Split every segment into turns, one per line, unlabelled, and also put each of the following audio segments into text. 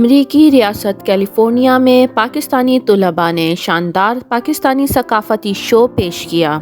امریکی ریاست کیلیفورنیا میں پاکستانی طلباء نے شاندار پاکستانی ثقافتی شو پیش کیا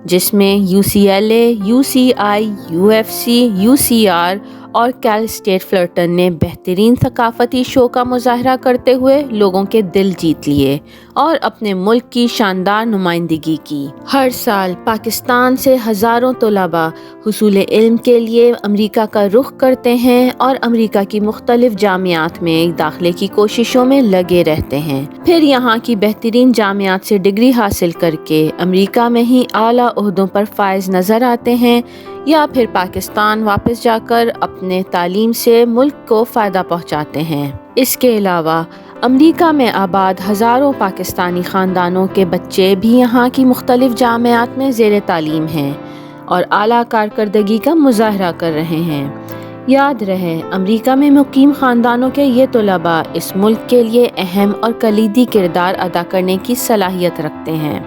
جس میں UCLA، UCI، UFC، UCR اور کیل اسٹیٹ فلرٹن نے بہترین ثقافتی شو کا مظاہرہ کرتے ہوئے لوگوں کے دل جیت لیے اور اپنے ملک کی شاندار نمائندگی کی۔ ہر سال پاکستان سے ہزاروں طلباء حصول علم کے لیے امریکہ کا رخ کرتے ہیں اور امریکہ کی مختلف جامعات میں داخلے کی کوششوں میں لگے رہتے ہیں، پھر یہاں کی بہترین جامعات سے ڈگری حاصل کر کے امریکہ میں ہی اعلیٰ عہدوں پر فائز نظر آتے ہیں یا پھر پاکستان واپس جا کر اپنے تعلیم سے ملک کو فائدہ پہنچاتے ہیں۔ اس کے علاوہ امریکہ میں آباد ہزاروں پاکستانی خاندانوں کے بچے بھی یہاں کی مختلف جامعات میں زیر تعلیم ہیں اور اعلیٰ کارکردگی کا مظاہرہ کر رہے ہیں۔ یاد رہے، امریکہ میں مقیم خاندانوں کے یہ طلباء اس ملک کے لیے اہم اور کلیدی کردار ادا کرنے کی صلاحیت رکھتے ہیں۔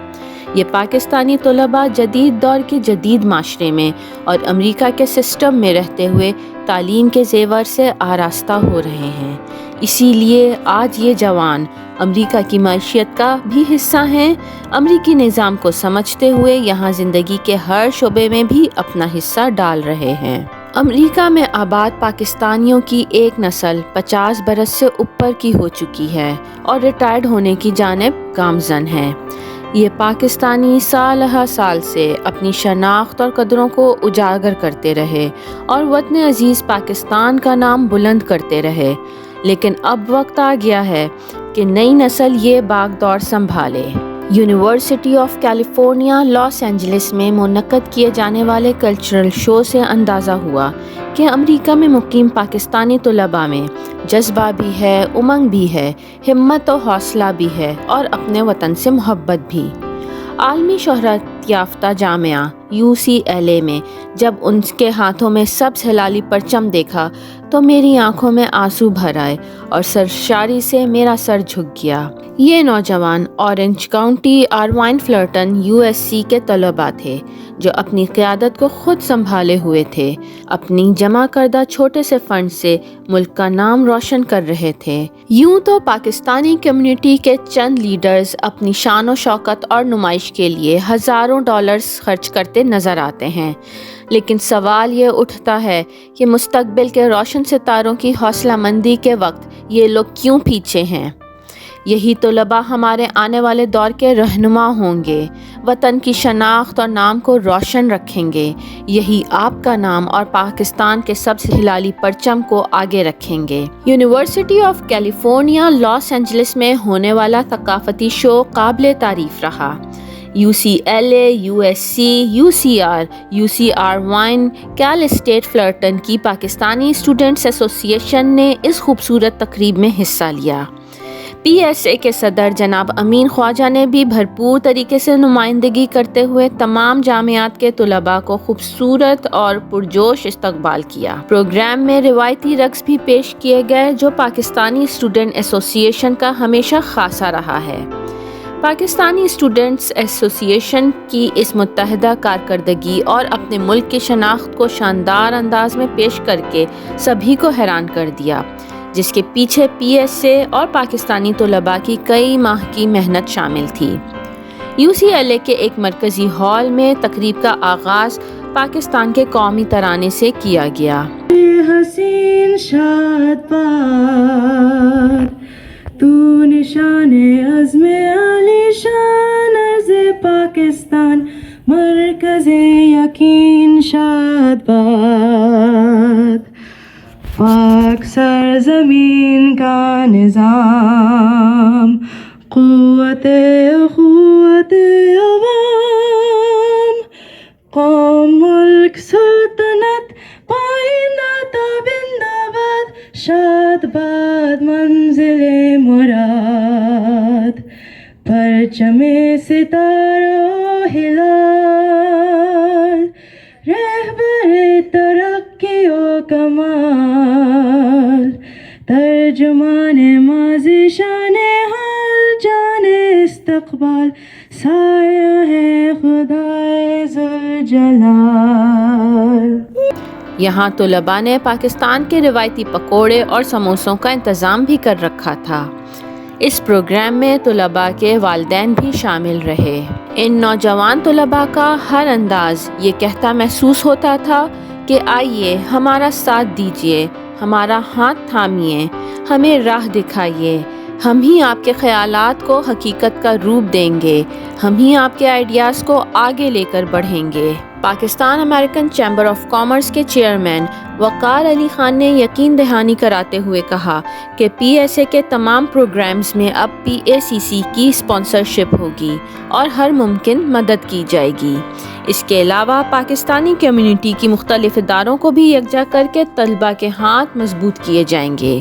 یہ پاکستانی طلباء جدید دور کے جدید معاشرے میں اور امریکہ کے سسٹم میں رہتے ہوئے تعلیم کے زیور سے آراستہ ہو رہے ہیں، اسی لیے آج یہ جوان امریکہ کی معیشت کا بھی حصہ ہیں، امریکی نظام کو سمجھتے ہوئے یہاں زندگی کے ہر شعبے میں بھی اپنا حصہ ڈال رہے ہیں۔ امریکہ میں آباد پاکستانیوں کی ایک نسل 50 برس سے اوپر کی ہو چکی ہے اور ریٹائرڈ ہونے کی جانب گامزن ہے۔ یہ پاکستانی سال ہر سال سے اپنی شناخت اور قدروں کو اجاگر کرتے رہے اور وطن عزیز پاکستان کا نام بلند کرتے رہے، لیکن اب وقت آ گیا ہے کہ نئی نسل یہ باغ دور سنبھالے۔ University of California Los Angeles میں منعقد کیے جانے والے کلچرل شو سے اندازہ ہوا کہ امریکہ میں مقیم پاکستانی طلباء میں جذبہ بھی ہے، امنگ بھی ہے، ہمت و حوصلہ بھی ہے اور اپنے وطن سے محبت بھی۔ عالمی شہرت یافتہ جامعہ UCLA میں جب ان کے ہاتھوں میں سبز ہلالی پرچم دیکھا تو میری آنکھوں میں آنسو بھر آئے اور سرشاری سے میرا سر جھک گیا۔ یہ نوجوان اورنج کاؤنٹی آروائن فلرٹن USC کے طلباء تھے جو اپنی قیادت کو خود سنبھالے ہوئے تھے، اپنی جمع کردہ چھوٹے سے فنڈ سے ملک کا نام روشن کر رہے تھے۔ یوں تو پاکستانی کمیونٹی کے چند لیڈرز اپنی شان و شوکت اور نمائش کے لیے ہزاروں ڈالرز خرچ کرتے نظر آتے ہیں، لیکن سوال یہ اٹھتا ہے کہ مستقبل کے روشن ستاروں کی حوصلہ مندی کے وقت یہ لوگ کیوں پیچھے ہیں؟ یہی طلباء ہمارے آنے والے دور کے رہنما ہوں گے، وطن کی شناخت اور نام کو روشن رکھیں گے، یہی آپ کا نام اور پاکستان کے سبز ہلالی پرچم کو آگے رکھیں گے۔ University of California Los Angeles میں ہونے والا ثقافتی شو قابل تعریف رہا۔ UCLA، USC، UCR، UCR-1، کیل اسٹیٹ فلرٹن کی پاکستانی اسٹوڈنٹس ایسوسی ایشن نے اس خوبصورت تقریب میں حصہ لیا۔ PSA کے صدر جناب امین خواجہ نے بھی بھرپور طریقے سے نمائندگی کرتے ہوئے تمام جامعات کے طلباء کو خوبصورت اور پرجوش استقبال کیا۔ پروگرام میں روایتی رقص بھی پیش کیے گئے جو پاکستانی اسٹوڈنٹ ایسوسی ایشن کا ہمیشہ خاصہ رہا ہے۔ پاکستانی اسٹوڈنٹس ایسوسی ایشن کی اس متحدہ کارکردگی اور اپنے ملک کی شناخت کو شاندار انداز میں پیش کر کے سبھی کو حیران کر دیا، جس کے پیچھے PSA اور پاکستانی طلباء کی کئی ماہ کی محنت شامل تھی۔ UCLA کے ایک مرکزی ہال میں تقریب کا آغاز پاکستان کے قومی ترانے سے کیا گیا۔ حسین شاد باد تو نشان عزم علی شان عرض پاکستان مرکز یقین شاد باد پاک سرزمین کا نظام قوت عوام قوم ملک سلطنت پائندہ تابندہ باد شاد باد منزل مراد پرچم ستارہ ہلال رہبر ترقی و کمال ترجمان ماضی شان حال جان استقبال سایہ ہے خدائے ذوالجلال۔ یہاں طلباء نے پاکستان کے روایتی پکوڑے اور سموسوں کا انتظام بھی کر رکھا تھا۔ اس پروگرام میں طلباء کے والدین بھی شامل رہے۔ ان نوجوان طلباء کا ہر انداز یہ کہتا محسوس ہوتا تھا کہ آئیے ہمارا ساتھ دیجیے، ہمارا ہاتھ تھامیے، ہمیں راہ دکھائیے، ہم ہی آپ کے خیالات کو حقیقت کا روپ دیں گے، ہم ہی آپ کے آئیڈیاز کو آگے لے کر بڑھیں گے۔ Pakistan American chamber of commerce کے چیئرمین وقار علی خان نے یقین دہانی کراتے ہوئے کہا کہ پی ایس اے کے تمام پروگرامز میں اب پی اے سی سی کی اسپانسرشپ ہوگی اور ہر ممکن مدد کی جائے گی۔ اس کے علاوہ پاکستانی کمیونٹی کی مختلف اداروں کو بھی یکجا کر کے طلباء کے ہاتھ مضبوط کیے جائیں گے۔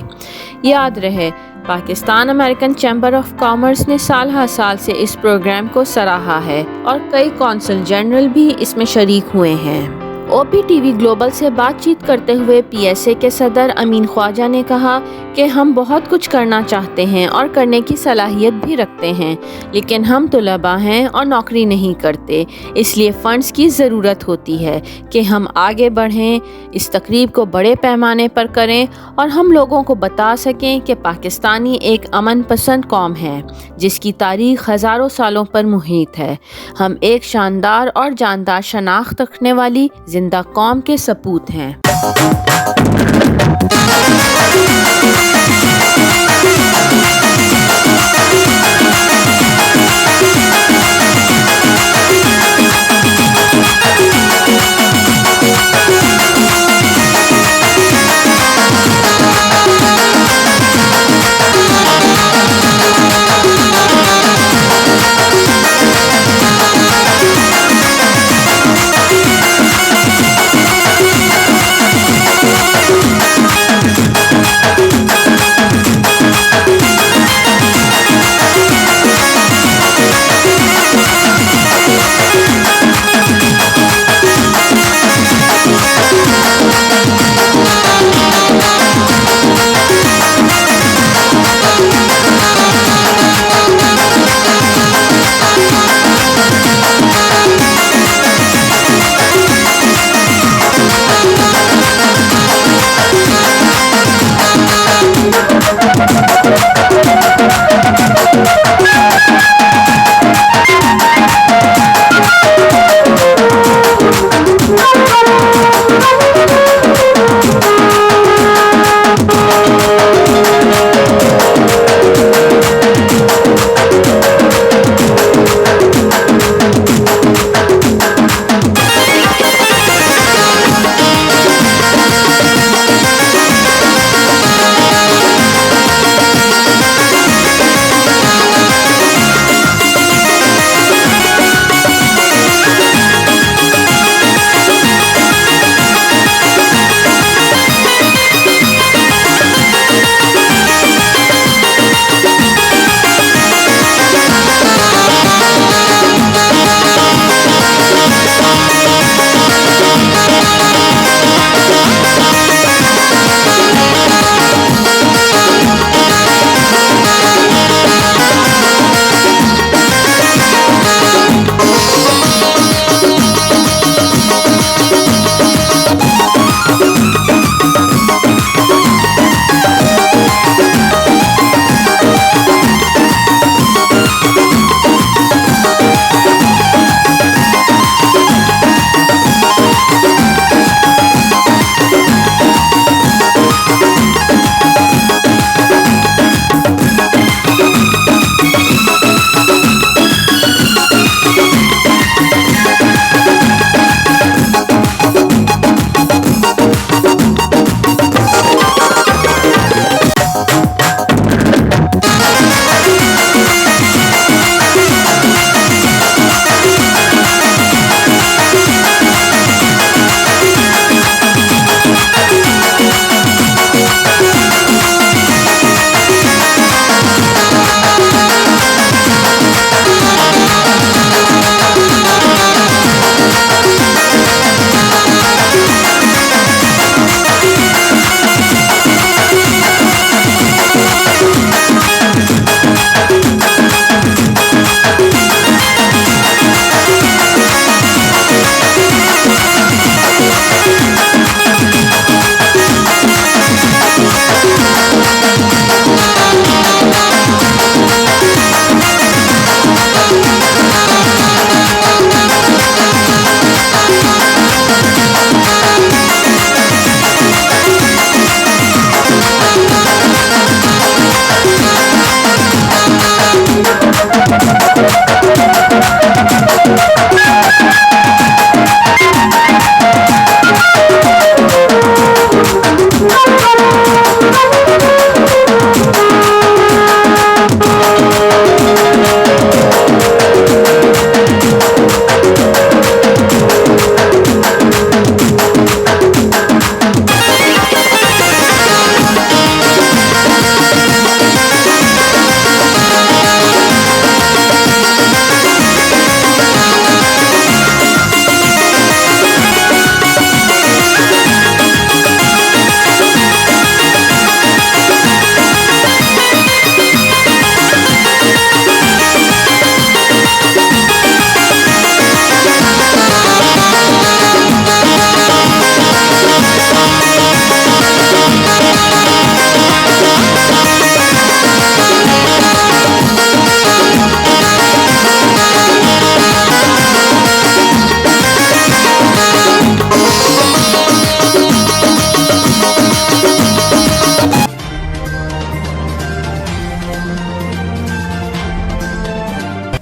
یاد رہے، Pakistan American chamber of commerce نے سال ہر سال سے اس پروگرام کو سراہا ہے اور کئی کونسل جنرل بھی اس میں شریک ہوئے ہیں۔ او پی ٹی وی گلوبل سے بات چیت کرتے ہوئے پی ایس اے کے صدر امین خواجہ نے کہا کہ ہم بہت کچھ کرنا چاہتے ہیں اور کرنے کی صلاحیت بھی رکھتے ہیں، لیکن ہم طلباء ہیں اور نوکری نہیں کرتے، اس لیے فنڈز کی ضرورت ہوتی ہے کہ ہم آگے بڑھیں، اس تقریب کو بڑے پیمانے پر کریں اور ہم لوگوں کو بتا سکیں کہ پاکستانی ایک امن پسند قوم ہے جس کی تاریخ ہزاروں سالوں پر محیط ہے۔ ہم ایک شاندار اور جاندار شناخت رکھنے والی زندہ قوم کے سپوت ہیں۔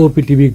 OPTV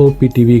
OPTV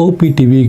OPTV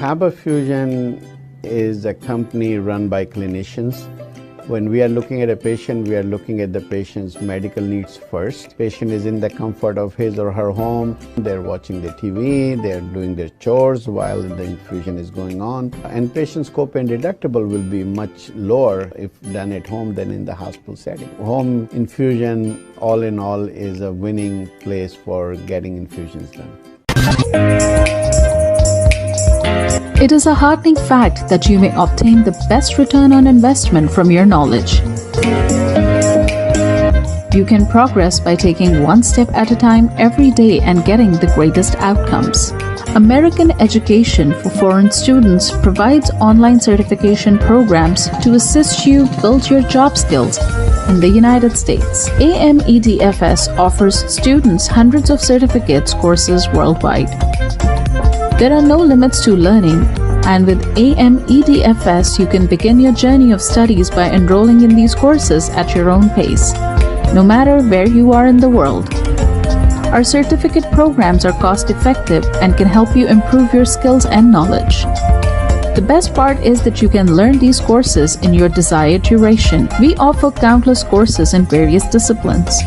Faber Fusion is a company run by clinicians. When we are looking at a patient, we are looking at the patient's medical needs first. Patient is in the comfort of his or her home. They're watching the TV, they're doing their chores while the infusion is going on. And patient's copay and deductible will be much lower if done at home than in the hospital setting. Home infusion, all in all, is a winning place for getting infusions done.
It is a heartening fact that you may obtain the best return on investment from your knowledge. You can progress by taking one step at a time every day and getting the greatest outcomes. American Education for Foreign Students provides online certification programs to assist you build your job skills in the United States. AMEDFS offers students hundreds of certificates courses worldwide. There are no limits to learning, and with AMEDFS, you can begin your journey of studies by enrolling in these courses at your own pace, no matter where you are in the world. Our certificate programs are cost-effective and can help you improve your skills and knowledge. The best part is that you can learn these courses in your desired duration. We offer countless courses in various disciplines.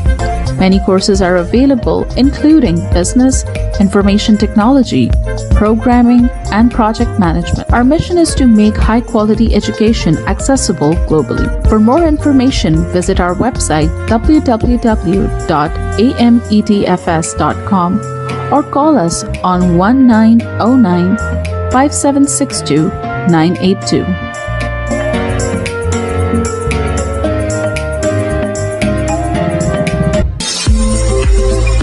Many courses are available, including business, information technology, programming, and project management. Our mission is to make high-quality education accessible globally. For more information, visit our website www.amedfs.com or call us on 1909-5762-982.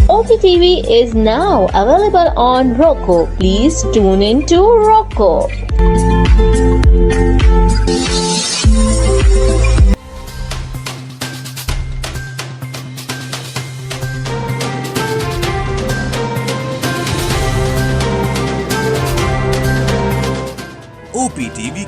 OPTV is now available on Roku. Please tune in to Roku.
OPTV